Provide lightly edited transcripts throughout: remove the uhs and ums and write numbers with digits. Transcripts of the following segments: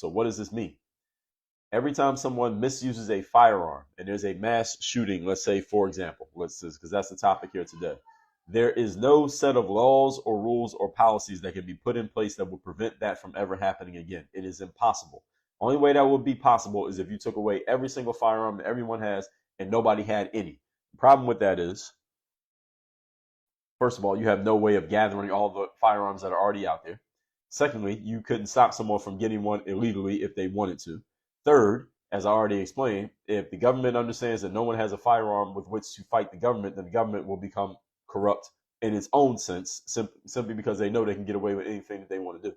So what does this mean? Every time someone misuses a firearm and there's a mass shooting, let's say, for example, because that's the topic here today, there is no set of laws or rules or policies that can be put in place that will prevent that from ever happening again. It is impossible. Only way that would be possible is if you took away every single firearm that everyone has and nobody had any. The problem with that is, first of all, you have no way of gathering all the firearms that are already out there. Secondly, you couldn't stop someone from getting one illegally if they wanted to. Third, as I already explained, if the government understands that no one has a firearm with which to fight the government, then the government will become corrupt in its own sense, simply because they know they can get away with anything that they want to do.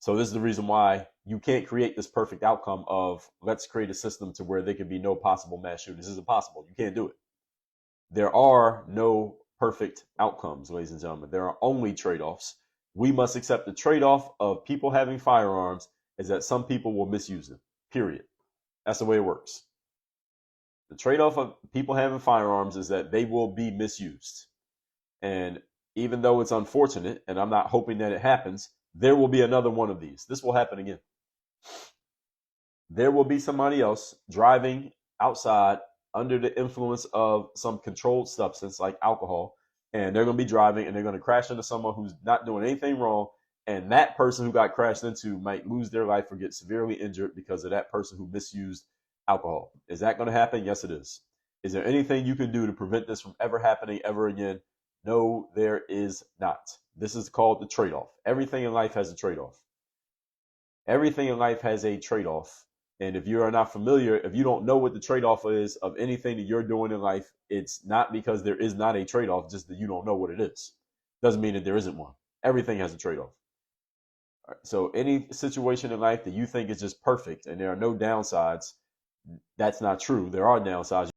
So this is the reason why you can't create this perfect outcome of let's create a system to where there can be no possible mass shootings. This is impossible. You can't do it. There are no perfect outcomes, ladies and gentlemen. There are only trade-offs. We must accept the trade-off of people having firearms is that some people will misuse them, period. That's the way it works. The trade-off of people having firearms is that they will be misused. And even though it's unfortunate, and I'm not hoping that it happens, there will be another one of these. This will happen again. There will be somebody else driving outside under the influence of some controlled substance like alcohol, and they're going to be driving and they're going to crash into someone who's not doing anything wrong. And that person who got crashed into might lose their life or get severely injured because of that person who misused alcohol. Is that going to happen? Yes, it is. Is there anything you can do to prevent this from ever happening ever again? No, there is not. This is called the trade-off. Everything in life has a trade-off. Everything in life has a trade-off. And if you are not familiar, if you don't know what the trade-off is of anything that you're doing in life, it's not because there is not a trade-off, just that you don't know what it is. Doesn't mean that there isn't one. Everything has a trade-off. So any situation in life that you think is just perfect and there are no downsides, that's not true. There are downsides.